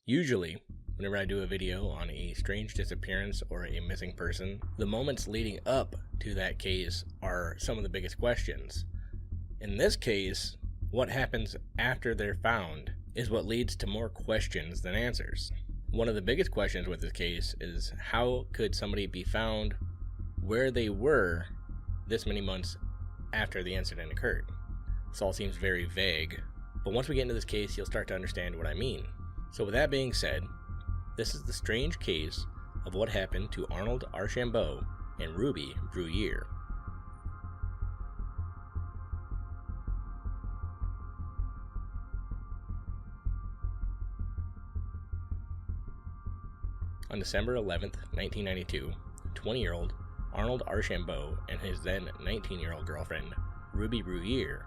Usually, whenever I do a video on a strange disappearance or a missing person, the moments leading up to that case are some of the biggest questions. In this case, what happens after they're found is what leads to more questions than answers. One of the biggest questions with this case is how could somebody be found where they were this many months after the incident occurred? This all seems very vague, but once we get into this case, you'll start to understand what I mean. So with that being said, this is the strange case of what happened to Arnold Archambeau and Ruby Bruguier. On December 11th, 1992, 20-year-old Arnold Archambeau and his then 19-year-old girlfriend, Ruby Bruguier,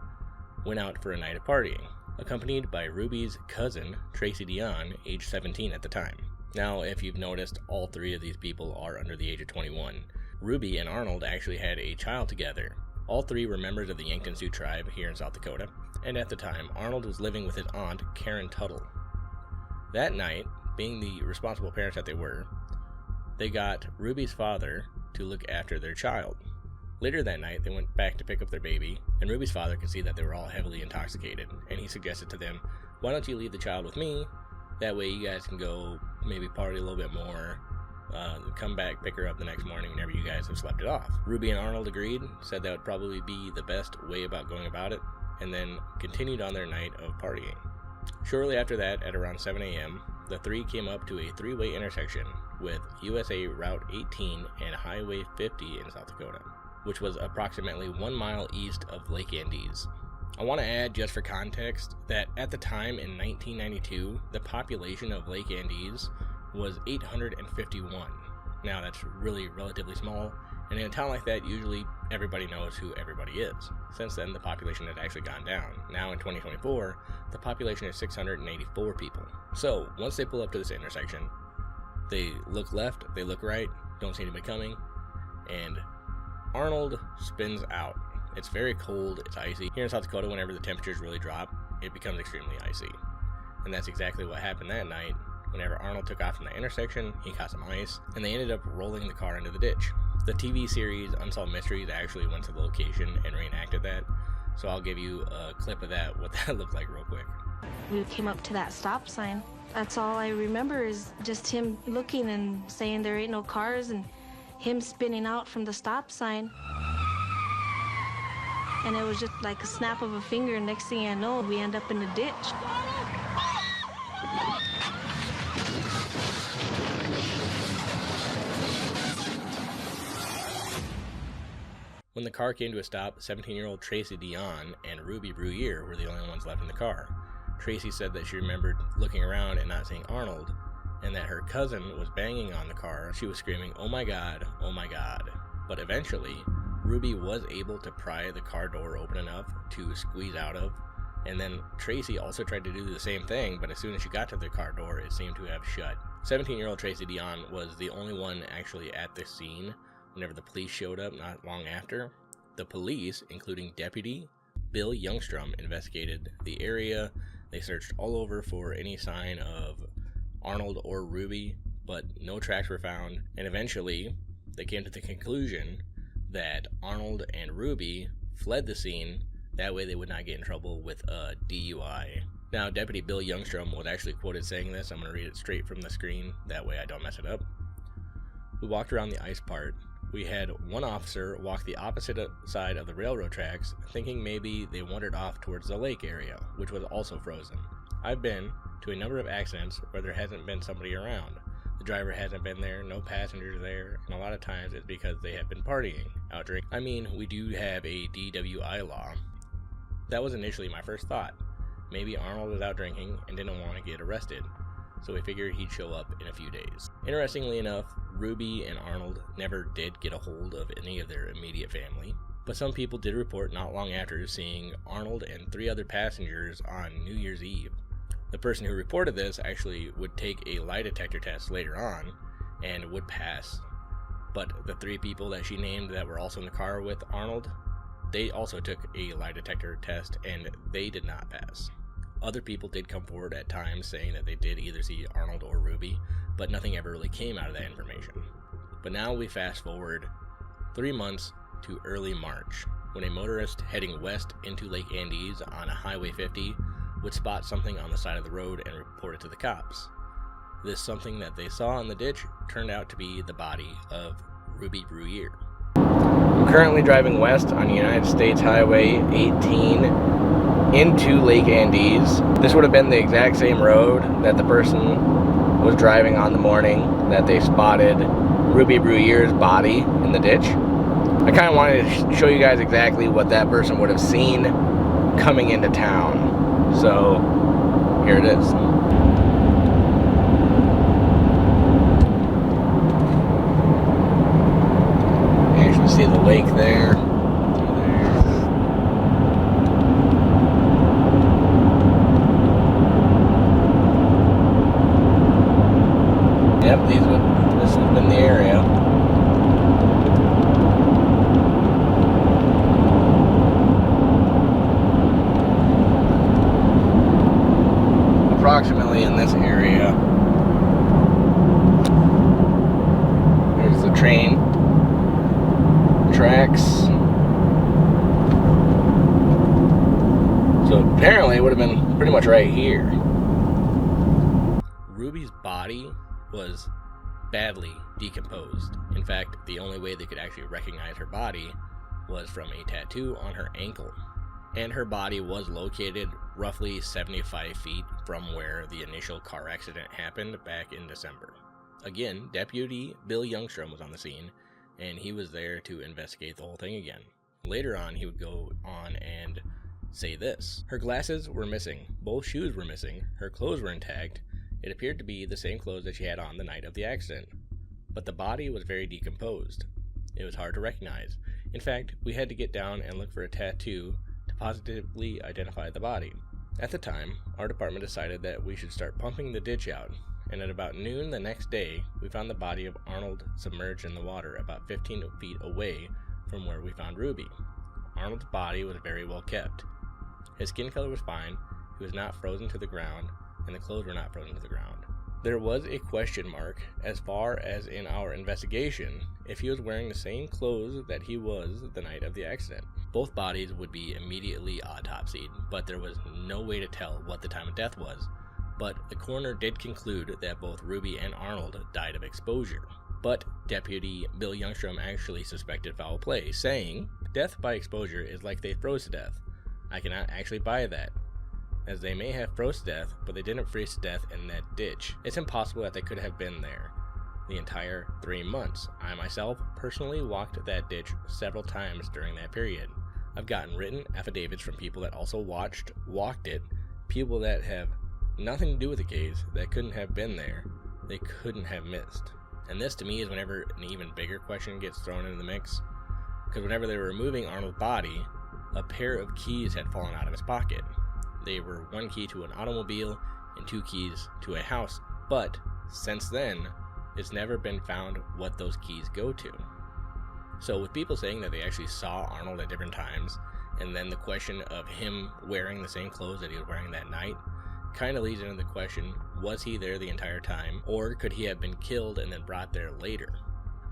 went out for a night of partying, accompanied by Ruby's cousin, Tracy Dion, age 17 at the time. Now, if you've noticed, all three of these people are under the age of 21. Ruby and Arnold actually had a child together. All three were members of the Yankton Sioux tribe here in South Dakota, and at the time, Arnold was living with his aunt, Karen Tuttle. That night, being the responsible parents that they were, they got Ruby's father to look after their child. Later that night, they went back to pick up their baby, and Ruby's father could see that they were all heavily intoxicated, and he suggested to them, why don't you leave the child with me? That way you guys can go maybe party a little bit more, come back, pick her up the next morning whenever you guys have slept it off. Ruby and Arnold agreed, said that would probably be the best way about going about it, and then continued on their night of partying. Shortly after that, at around 7 a.m., the three came up to a three-way intersection with USA Route 18 and Highway 50 in South Dakota, which was approximately 1 mile east of Lake Andes. I want to add, just for context, that at the time in 1992, the population of Lake Andes was 851. Now that's really relatively small, and in a town like that, usually everybody knows who everybody is. Since then, the population has actually gone down. Now in 2024, the population is 684 people. So once they pull up to this intersection, they look left, they look right, don't see anybody coming, and Arnold spins out. It's very cold, it's icy. Here in South Dakota, whenever the temperatures really drop, it becomes extremely icy. And that's exactly what happened that night. Whenever Arnold took off from the intersection, he caught some ice, and they ended up rolling the car into the ditch. The TV series Unsolved Mysteries actually went to the location and reenacted that, so I'll give you a clip of that, what that looked like real quick. We came up to that stop sign. That's all I remember is just him looking and saying there ain't no cars, and him spinning out from the stop sign. And it was just like a snap of a finger, and next thing I know, we end up in the ditch. When the car came to a stop, 17-year-old Tracy Dion and Ruby Bruguier were the only ones left in the car. Tracy said that she remembered looking around and not seeing Arnold, and that her cousin was banging on the car. She was screaming, "Oh my God, oh my God." But eventually, Ruby was able to pry the car door open enough to squeeze out of, and then Tracy also tried to do the same thing, but as soon as she got to the car door, it seemed to have shut. 17-year-old Tracy Dion was the only one actually at the scene whenever the police showed up not long after. The police, including Deputy Bill Youngstrom, investigated the area. They searched all over for any sign of Arnold or Ruby, but no tracks were found, and eventually they came to the conclusion that Arnold and Ruby fled the scene. That way they would not get in trouble with a DUI. Now, Deputy Bill Youngstrom was actually quoted saying this. I'm going to read it straight from the screen, that way I don't mess it up. We walked around the ice part. We had one officer walk the opposite side of the railroad tracks, thinking maybe they wandered off towards the lake area, which was also frozen. I've been to a number of accidents where there hasn't been somebody around. The driver hasn't been there, no passengers there, and a lot of times it's because they have been partying, out drinking. I mean, we do have a DWI law. That was initially my first thought. Maybe Arnold was out drinking and didn't want to get arrested, so we figured he'd show up in a few days. Interestingly enough, Ruby and Arnold never did get a hold of any of their immediate family, but some people did report not long after seeing Arnold and 3 other passengers on New Year's Eve. The person who reported this actually would take a lie detector test later on and would pass, but the 3 people that she named that were also in the car with Arnold, they also took a lie detector test and they did not pass. Other people did come forward at times saying that they did either see Arnold or Ruby, but nothing ever really came out of that information. But now we fast forward 3 months to early March, when a motorist heading west into Lake Andes on a Highway 50 would spot something on the side of the road and report it to the cops. This something that they saw in the ditch turned out to be the body of Ruby Bruguier. I'm currently driving west on United States Highway 18 into Lake Andes. This would have been the exact same road that the person was driving on the morning that they spotted Ruby Bruguier's body in the ditch. I kind of wanted to show you guys exactly what that person would have seen coming into town. So here it is. You actually see the lake there. Yep, this has been the area. Approximately in this area. There's the train tracks. So apparently it would have been pretty much right here. Ruby's body was badly decomposed. In fact, the only way they could actually recognize her body was from a tattoo on her ankle. And her body was located roughly 75 feet from where the initial car accident happened back in December. Again, Deputy Bill Youngstrom was on the scene, and he was there to investigate the whole thing again. Later on, he would go on and say this: her glasses were missing, both shoes were missing, her clothes were intact. It appeared to be the same clothes that she had on the night of the accident, but the body was very decomposed. It was hard to recognize. In fact, we had to get down and look for a tattoo to positively identify the body. At the time, our department decided that we should start pumping the ditch out, and at about noon the next day, we found the body of Arnold submerged in the water about 15 feet away from where we found Ruby. Arnold's body was very well kept. His skin color was fine, he was not frozen to the ground, and the clothes were not frozen to the ground. There was a question mark as far as in our investigation if he was wearing the same clothes that he was the night of the accident. Both bodies would be immediately autopsied, but there was no way to tell what the time of death was. But the coroner did conclude that both Ruby and Arnold died of exposure. But Deputy Bill Youngstrom actually suspected foul play, saying, "Death by exposure is like they froze to death. I cannot actually buy that, as they may have froze to death, but they didn't freeze to death in that ditch. It's impossible that they could have been there the entire 3 months. I myself personally walked that ditch several times during that period. I've gotten written affidavits from people that also walked it, people that have nothing to do with the case, that couldn't have been there, they couldn't have missed." And this to me is whenever an even bigger question gets thrown into the mix, because whenever they were removing Arnold's body, a pair of keys had fallen out of his pocket. They were one key to an automobile and 2 keys to a house, but since then, it's never been found what those keys go to. So with people saying that they actually saw Arnold at different times, and then the question of him wearing the same clothes that he was wearing that night, kind of leads into the question, was he there the entire time, or could he have been killed and then brought there later?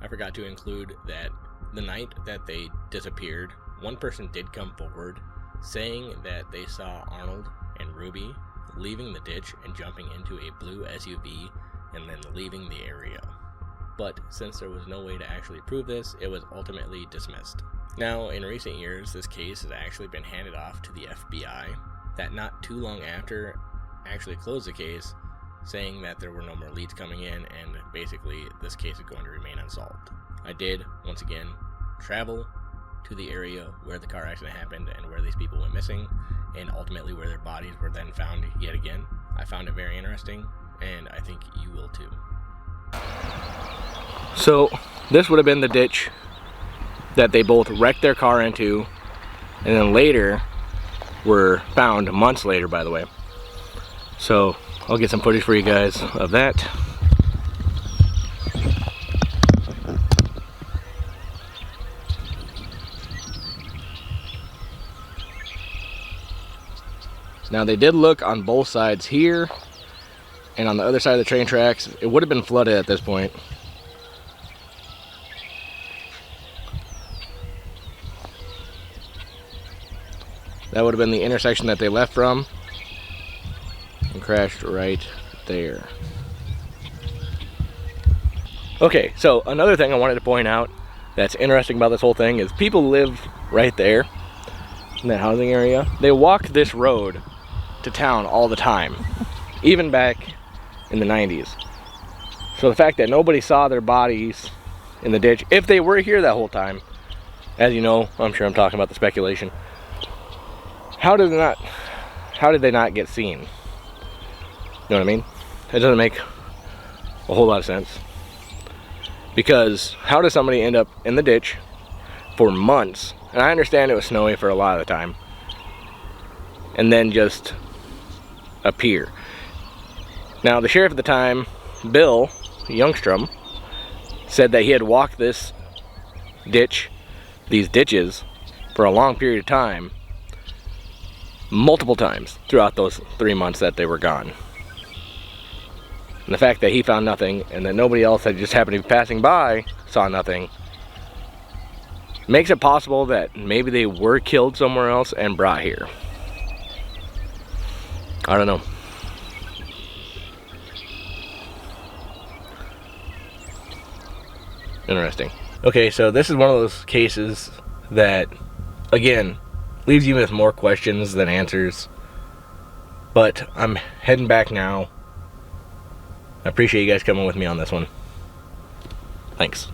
I forgot to include that the night that they disappeared, one person did come forward saying that they saw Arnold and Ruby leaving the ditch and jumping into a blue SUV and then leaving the area. But since there was no way to actually prove this, it was ultimately dismissed. Now, in recent years, this case has actually been handed off to the FBI, that not too long after actually closed the case, saying that there were no more leads coming in and basically this case is going to remain unsolved. I did, once again, travel to the area where the car accident happened and where these people went missing, and ultimately where their bodies were then found yet again. I found it very interesting, and I think you will too. So this would have been the ditch that they both wrecked their car into, and then later were found, months later by the way. So I'll get some footage for you guys of that. Now they did look on both sides here and on the other side of the train tracks. It would have been flooded at this point. That would have been the intersection that they left from and crashed right there. Okay, so another thing I wanted to point out that's interesting about this whole thing is people live right there in that housing area. They walked this road to town all the time, even back in the 90s. So the fact that nobody saw their bodies in the ditch, if they were here that whole time, as you know, I'm sure I'm talking about the speculation, how did they not get seen? You know what I mean? It doesn't make a whole lot of sense. Because how does somebody end up in the ditch for months? And I understand it was snowy for a lot of the time. And then just appear. Now the sheriff at the time, Bill Youngstrom, said that he had walked this ditch, these ditches, for a long period of time, multiple times throughout those 3 months that they were gone. And the fact that he found nothing and that nobody else that just happened to be passing by saw nothing makes it possible that maybe they were killed somewhere else and brought here. I don't know. Interesting. Okay, so this is one of those cases that, again, leaves you with more questions than answers. But I'm heading back now. I appreciate you guys coming with me on this one. Thanks.